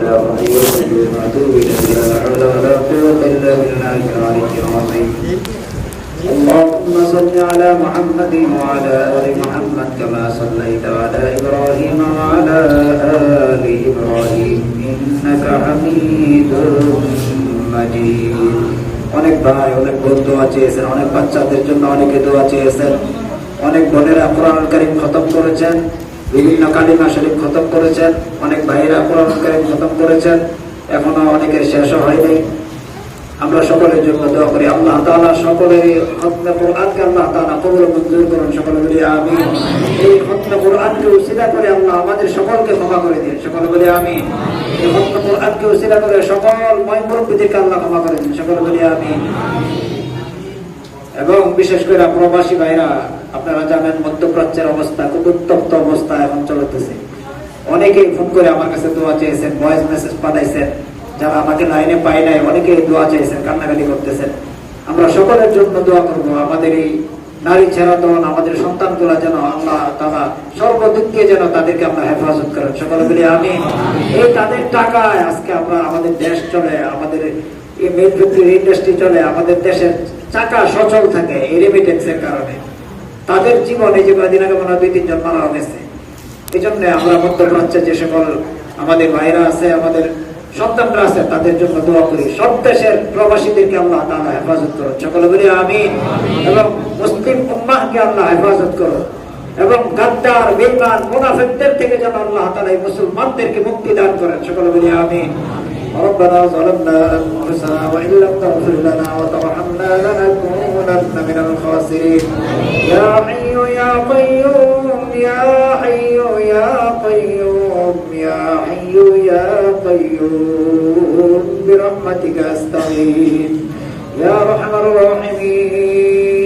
حي القيوم أتوب إليك لا حول ولا قوة إلا بالله العلي العظيم اللهم صل على محمد وعلى آل محمد كما صليت على إبراهيم وعلى آل إبراهيم إنك حميد مجيد অনেক ভাই অনেক বোন দোয়া চেয়েছেন, অনেক বাচ্চাদের জন্য অনেকে দোয়া চেয়েছেন, অনেক বোনেরা কোরআনুল কারীম খতম করেছেন, বিভিন্ন কালিমা শরীফ খতম করেছেন, অনেক ভাইয়েরা কোরআনুল কারীম খতম করেছেন, এখনো অনেকের শেষও হয়নি। আমরা সকলের জন্য দোয়া করি আল্লাহ তাআলা সকলের খতমে কোরআনকে আল্লাহ তাআলা কবুল ও মঞ্জুর করুন, সকলে বলি আমিন। এই খতমে কোরআনকে উসিলা করে আল্লাহ আমাদের সকলকে ক্ষমা করে দিন, সকলে বলি আমিন। এই খতমে কোরআনকে উসিলা করে সকল মুরব্বিদেরকে আল্লাহ ক্ষমা করে দিন, সকলে বলি আমিন। এবং বিশেষ করে প্রবাসী ভাইরা, আপনারা জানেন মধ্যপ্রাচ্যের অবস্থা খুব উত্তপ্ত অবস্থা এখন চলতেছে। অনেকেই ফোন করে আমার কাছে দোয়া চেয়েছেন, ভয়েস মেসেজ পাঠাইছেন, যারা আমাকে লাইনে পাই নাই অনেকেই দোয়া চেয়েছেন, কান্নাকাটি করতেছেন। আমরা সকলের জন্য দোয়া করব, আমাদের এই নারী ছেড়া দন, আমাদের সন্তানগুলা যেন আল্লাহ তাআলা সর্বদিক দিয়ে যেন তাদেরকে আমরা হেফাজত করেন, সকলে বলি আমিন। এই তাদের টাকায় আজকে আমরা আমাদের দেশ চলে, আমাদের এই ম্যানুফ্যাকচারিং ইন্ডাস্ট্রি চলে, আমাদের দেশের চাকা সচল থাকে এই রেমিটেন্সের কারণে। তাদের জীবন এই যে কয়েকদিন আগে মনে হয় 2-3 জন মারা গেছে। এই জন্য আমরা মধ্যপ্রাচ্যে যে সকল আমাদের ভাইরা আছে, আমাদের সন্তানরা আছে, তাদের জন্য দোয়া করি। সব দেশের প্রবাসীদেরকে আল্লাহ তাআলা হেফাজত করুন, সকলে বলি আমিন। এবং মুসলিম উম্মাহকে আল্লাহ হেফাজত করুন, এবং গাদ্দার বেঈমান মুনাফিকদের থেকে যেন আল্লাহ তাআলা এই মুসলমানদেরকে মুক্তি দান করেন, সকলে বলি আমিন। ربنا ظلمنا أنفسنا وإن لم تغفر لنا وترحمنا لنكونن من الخاسرين يا حي يا قيوم يا حي يا قيوم يا حي يا قيوم برحمتك أستغيث يا أرحم الراحمين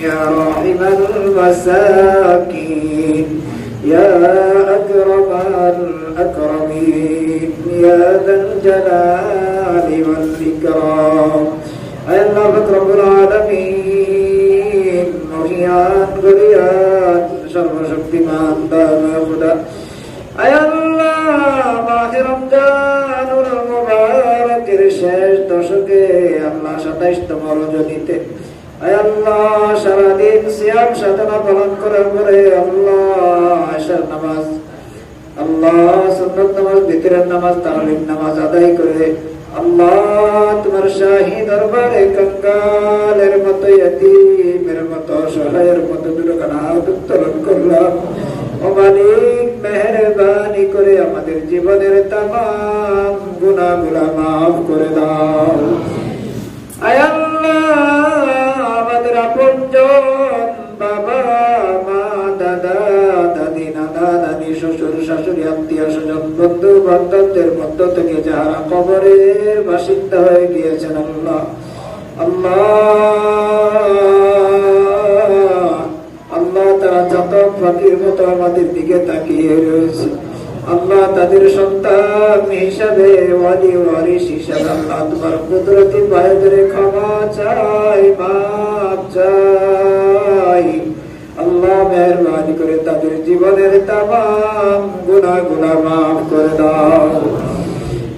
يا راحم المساكين يا أكرم الأكرمين يا ذا الجلال والإكرام أي الله رب العالمين مغيان غريان সর্বশক্তিমান দামে খুদা أي الله মাহ রমজানুল মুবারকের শেষ দশকে আল্লাহ 27তম রজনীতে আল্লাহ সারাদিন সিয়াম সাধনা পালন করার পরে আল্লাহ আশার নামাজ, আল্লাহ সুন্নত নামাজ, বিতরের নামাজ, তারাবির নামাজ আদায় করে আল্লাহ তোমার শাহী দরবারে কঙ্কালের মতো, ইয়তীমের মতো, অসহায়ের মতো দুখানা হাত উত্তোলন করলাম। ও মালিক, মেহেরবানি করে আমাদের জীবনের তামাম গুনাহগুলো মাফ করে দাও। আয় আল্লাহ, আমাদের আপনজন বাবা মা, দাদা দাদি, নানা নানি, শ্বশুর শাশুড়ি, আত্মীয় স্বজন, বন্ধু বান্ধবদের মধ্য থেকে যারা কবরের বাসিন্দা হয়ে গিয়েছেন আল্লাহ, আল্লাহ তারা চাতক পাখির মতো আমাদের দিকে তাকিয়ে রয়েছে আল্লাহ, তাদের সন্তান হিসাবে, ওয়ালি ওয়ারিস হিসাবে আল্লাহ তোমার কুদরতি পায়ে ধরে ক্ষমা চাই, মাফ চাই আল্লাহ। মেহেরবানি করে তাদের জীবনের তামাম গুনাহগুলো মাফ করে দাও।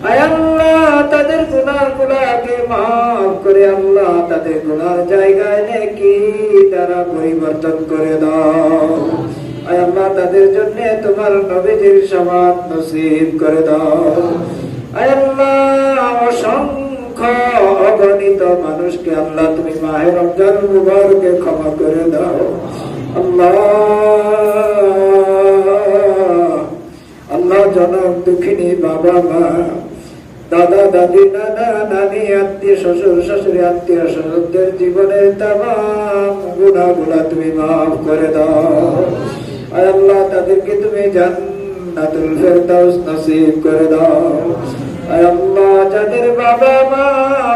আয় আল্লাহ, তাদের গুনাহগুলোকে মাফ করে আল্লাহ তাদের গুনার জায়গায় নেকি দ্বারা পরিবর্তন করে দাও। আয় আল্লাহ, তাদের জন্য তোমার নবীজির শাফাত নসিব করে দাও। আয় আল্লাহ, অসংখ্য অগণিত মানুষকে আল্লাহ তুমি মাহে রমজান মুবারকে ক্ষমা করে দাও আল্লাহ। জনক দুঃখিনী বাবা মা, দাদা দাদি, নানা নানি, আত্মীয় শ্বশুর শাশুড়ি, আত্মীয় স্বজনদের জীবনের তামাম গুনাহগুলো তুমি মাফ করে দাও। আয় আল্লাহ, তাদেরকে তুমি জান্নাতুল ফেরদাউস নসিব করে দাও। আয় আল্লাহ, যাদের বাবা মা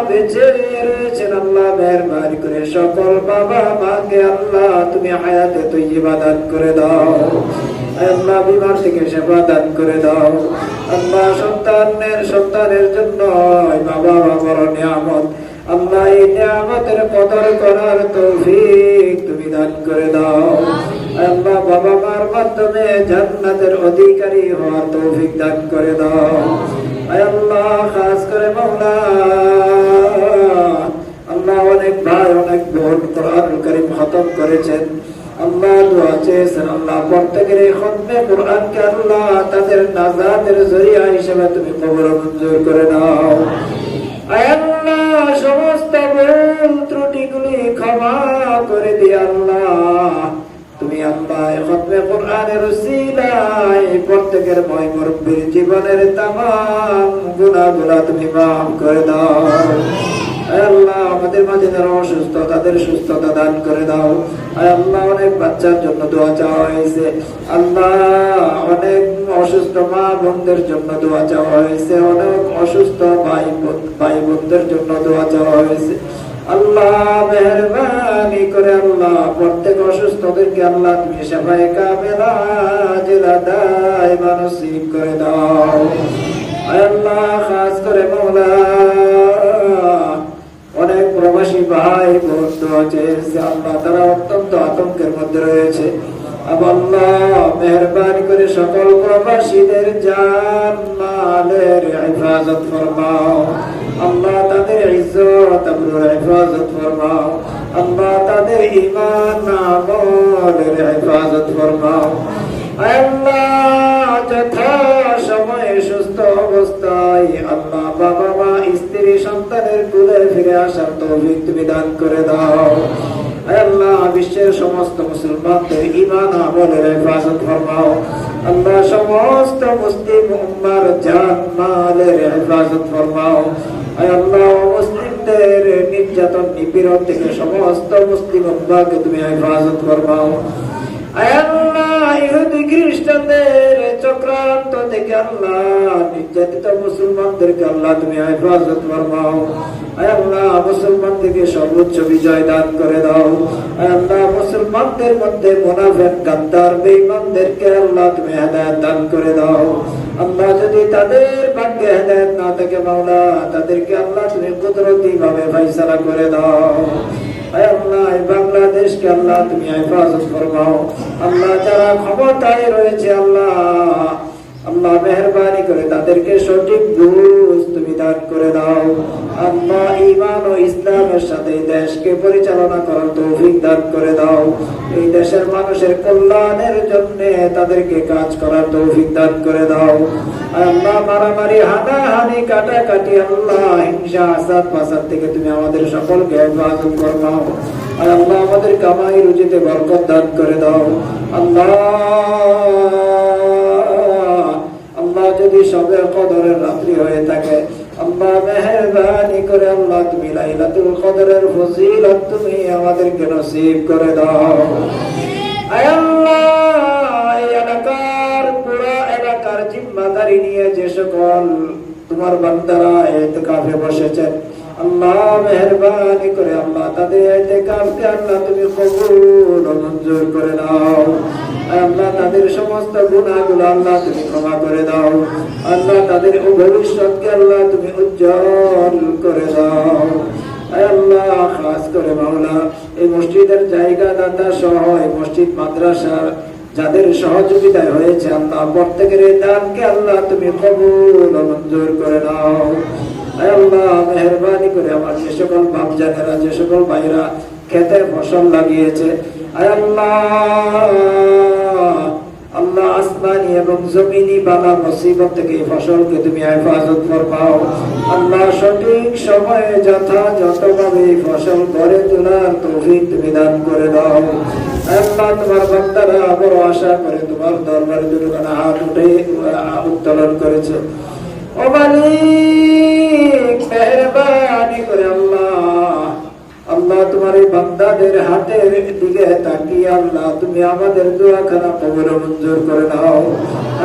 বেঁচে রয়েছেন আল্লাহ, মেহেরবানি করে সকল বাবা মাকে আল্লাহ তুমি হায়াতে তৈয়্যিবা দান করে দাও। আয় আল্লাহ, বিমার থেকে সেবা দান করে দাও আল্লাহ। সন্তানের জন্য বাবা বড় নিয়ামত আল্লাহ, এই নিয়ামতের কদর করার তৌফিক তুমি দান করে দাও আল্লাহ। বাবা মার মাধ্যমে জান্নাতের অধিকারী হওয়ার তৌফিক দান করে দাও মাওলা। আল্লাহ অনেক ভাই অনেক বোন কোরআনুল কারীম খতম করেছেন, আল্লাহ দোয়া চেয়েছেন, আল্লাহ প্রত্যেকের এই খতমে কোরআনকে আল্লাহ তাদের নাজাতের জরিয়া হিসেবে তুমি কবুল ও মঞ্জুর করে নাও। আয় আল্লাহ সমস্ত ভুল ত্রুটিগুলি ক্ষমা করে দিয়ে আল্লাহ তুমি আল্লাহ খতমে কোরআনের উসিলায় প্রত্যেকের ময় মুরব্বির জীবনের তামাম গুনাহগুলো তুমি মাফ করে দাও। আল্লাহ আমাদের মাঝে যারা অসুস্থ তাদের সুস্থতা দান করে দাও। আল্লাহ অনেক বাচ্চার জন্য দোয়া চাওয়া হয়েছে, আল্লাহ অনেক অসুস্থ মা বোনদের জন্য দোয়া চাওয়া হয়েছে, অনেক অসুস্থ ভাই বোনদের জন্য দোয়া চাওয়া হয়েছে। আল্লাহ মেহেরবানি করে আল্লাহ প্রত্যেক অসুস্থদেরকে আল্লাহ তুমি শাফায়ে কামিলা আজিলা দাইমা নসিব করে দাও। আল্লাহ খাস করে মাওলা অনেক প্রবাসী ভাই বোন দোয়া চেয়েছে, আল্লাহ তারা অত্যন্ত আতঙ্কের মধ্যে রয়েছে। আল্লাহ মেহেরবানি করে সকল প্রবাসীদের জান মালের হেফাজত ফরমাও, আল্লাহ তাদের ইজ্জত আবরুর হেফাজত ফরমাও, আল্লাহ তাদের ঈমান আমলের হেফাজত ফরমাও। আল্লাহ যথা সময়ে সুস্থ অবস্থায় আল্লাহ বাবা মা স্ত্রী সন্তানের কুলে ফিরে আসার তৌফিক তুমি দান করে দাও। আল্লাহ বিশ্বের সমস্ত মুসলমানদের ঈমান আমলের হেফাজত ফরমাও, আল্লাহ সমস্ত মুসলিম উম্মার জান মালের হেফাজত ফরমাও। আল্লাহ মুসলিমদের নির্যাতন নিপীড়ন থেকে সমস্ত মুসলিম উম্মাকে তুমি হেফাজত ফরমাও। আল্লাহ ইহুদি খ্রিস্টানদের চক্রান্ত থেকে আল্লাহ নির্যাতিত মুসলমানদেরকে আল্লাহ তুমি হেফাজত ফরমাও। আল্লাহ মুসলমান থেকে সর্বোচ্চ বিজয় দান করে দাও। আল্লাহ মুসলমানদের মধ্যে মুনাফিক গাদ্দার বেঈমানদেরকে আল্লাহ তুমি হেদায়েত দান করে দাও। আল্লাহ যদি তাদের ভাগ্যে হেদায়েত না থাকে মাওলা তাদেরকে আল্লাহ তুমি কুদরতি ভাবে ফয়সালা করে দাও। আল্লাহ বাংলাদেশকে আল্লাহ তুমি হেফাজত ফরমাও। আল্লাহ যারা ক্ষমতায় রয়েছে আল্লাহ আল্লাহ মেহেরবানি করে তাদেরকে সঠিক বুঝ তুমি দান করে দাও। আল্লাহ ঈমান ও ইসলামের সাথে দেশকে পরিচালনা করার তৌফিক দান করে দাও। এই দেশের মানুষের কল্যাণের জন্য তাদেরকে কাজ করার তৌফিক দান করে দাও। আল্লাহ মারামারি হানাহানি কাটাকাটি আল্লাহ হিংসা আসাদ ফাসাদ থেকে তুমি আমাদের সকলকে হেফাজত ফরমাও। আল্লাহ আমাদের কামাই রুজিতে বরকত দান করে দাও। আল্লাহ যদি সবে কদরের রাত্রি হয়ে থাকে আল্লাহ মেহেরবানি করে আল্লাহ তুমি লাইলাতুল কদরের ফজিলত তুমি আমাদেরকে নসিব করে দাও। আয় আল্লাহ এই এলাকার পুরো এলাকার জিম্মাদারি নিয়ে যে সকল তোমার বান্দারা ইতিকাফে বসেছেন আল্লাহ মেহেরবানি করে আল্লাহ তাদের ইতিকাফকে আল্লাহ তুমি কবুল ও মঞ্জুর করে নাও। আল্লাহ তাদের সমস্ত গুনাহগুলো আল্লাহ তুমি ক্ষমা করে দাও। আল্লাহ তাদের ভবিষ্যৎকে আল্লাহ তুমি উজ্জ্বল করে দাও। আল্লাহ খাস করে মাওলা এই মসজিদের জায়গা দাতা সহ এই মসজিদ মাদ্রাসা যাদের সহযোগিতায় হয়েছে আল্লাহ প্রত্যেকের এই দানকে আল্লাহ তুমি কবুল ও মঞ্জুর করে নাও। আল্লাহ মেহেরবানি করে আমার যে সকল বাপজানেরা যে সকল ভাইরা খেতে ফসল লাগিয়েছে আল্লাহ আসমানি এবং জমিনি বালা মুসিবত থেকে ফসলকে তুমি হেফাজত ফরমাও। আল্লাহ সঠিক সময়ে যথাযথভাবে ফসল গড়ে তোলার তৌফিক তুমি দান করে দাও। আল্লাহ তোমার বান্দারা বড় আশা করে তোমার দরবারে দুখানা হাত উঠে উত্তোলন করেছে। ও মালিক মেহেরবানি করে আল্লাহ তোমার এই বান্দাদের হাতের দিকে তাকিয়ে আল্লাহ তুমি আমাদের দোয়াখানা কবুল ও মঞ্জুর করে নাও।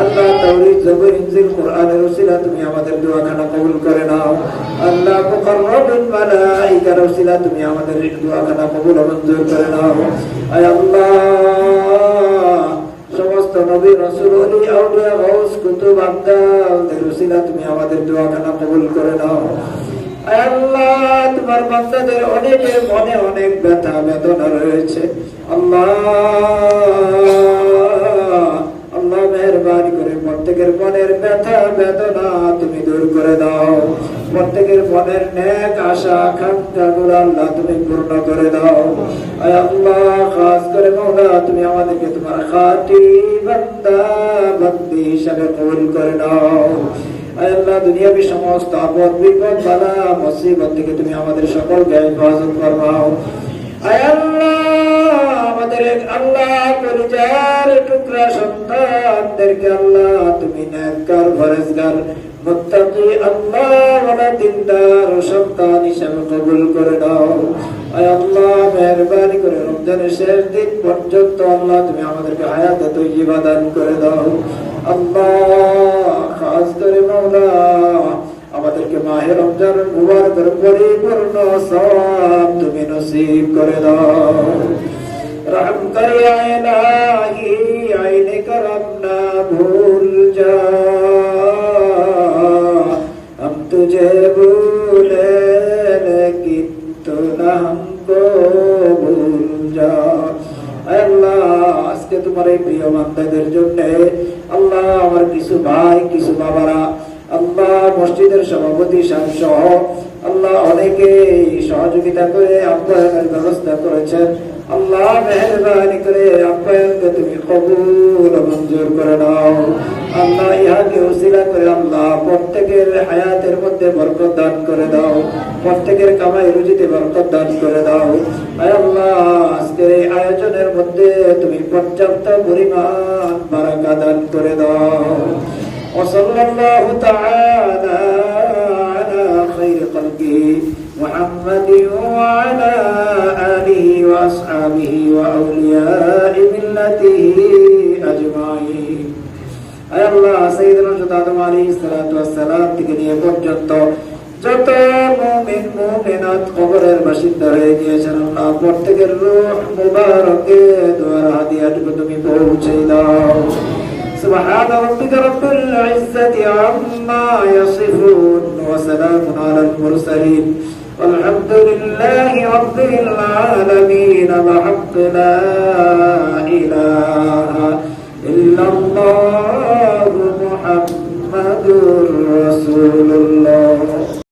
আল্লাহ তাওরীত জবর ইনজিল কোরআনের উসিলা তুমি আমাদের দোয়াখানা কবুল করে নাও। আল্লাহ মুকাররাবুল মালায়েকার উসিলা তুমি আমাদের দোয়াখানা কবুল ও মঞ্জুর করে নাও। আয় আল্লাহ সমস্ত নবী রাসূল ওলি আউলিয়া গাউস কুতুব আমদাদের উসিলা তুমি আমাদের দোয়াখানা কবুল করে নাও। আল্লাহ তোমার বান্দাদের অনেকের মনে অনেক ব্যথা বেদনা রয়েছে আল্লাহ মেহেরবানি করে প্রত্যেকের মনের ব্যথা বেদনা তুমি দূর করে দাও। প্রত্যেকের মনের নেক আশা আকাঙ্ক্ষাগুলো আল্লাহ তুমি পূর্ণ করে দাও। আয় আল্লাহ, খাস করে মাওলা তুমি আমাদেরকে তোমার খাঁটি বান্দা বান্দি হিসাবে কবুল করে নাও। আয় আল্লাহ, দুনিয়াবী সমস্ত আপদ বিপদ বালা মুসিবত থেকে তুমি আমাদের সকলকে হেফাজত ফরমাও। আয় আল্লাহ, আমাদের আল্লাহ পরিচার টুকরা সন্তানদেরকে আল্লাহ তুমি নেককার পরেজগার মুত্তাকি আল্লাহ ওয়ালা দিনদার সন্তান হিসেবে কবুল করে দাও। আয় আল্লাহ, মেহেরবানি করে রমজানের শেষ দিন পর্যন্ত আল্লাহ তুমি আমাদেরকে হায়াতে তৈয়বা দান করে দাও। আল্লাহ, খাস করে মাওলা আমাদেরকে মাহে রমজান মুবারকের পরিপূর্ণ সওয়াব তুমি নসিব করে দাও। रहम कर या इलाही आईने करम ना भूल जा, हम तुझे भूले लेकिन तू ना हमको भूल जा। আল্লাহ, আজকে তোমার এই প্রিয় বান্দাদের জন্য আল্লাহ আমার কিছু ভাই কিছু বাবারা আল্লাহ মসজিদের সভাপতি সহ আল্লাহ অনেকে সহযোগিতা করে আপ্যায়নের ব্যবস্থা করেছেন। আল্লাহ মেহেরবানি করে আপ্যায়নকে তুমি কবুল মঞ্জুর করে নাও। আল্লাহ, ইহাকে উসিলা করে আল্লাহ প্রত্যেকের হায়াতের মধ্যে বরকত দান করে দাও, প্রত্যেকের কামাই রুজিতে বরকত দান করে দাও। আয় আল্লাহ, আজকের এই আয়োজনের মধ্যে তুমি পর্যাপ্ত পরিমাণ বারাকা দান করে দাও। ওয়াসাল্লাল্লাহু তাআলা আলা খায়রি খালকি মুহাম্মাদিন ওয়া আলা আলিহি ওয়া আসহাবিহি ওয়া আউলিয়াই মিল্লাতিহি আজমাইন। আয় আল্লাহ, সাইয়্যিদুনা আদম আলাইহিস সালাতু ওয়াস সালাম থেকে নিয়ে পর্যন্ত যত মুমিন মুমিনাত কবরের বাসিন্দা হয়ে গিয়েছেন আল্লাহ প্রত্যেকের রূহ মুবারকে দোয়ার হাদিয়াটুকু তুমি পৌঁছে দাও। سبحان ربك رب العزة عما يصفون وسلام على المرسلين والحمد لله رب العالمين. بحق لا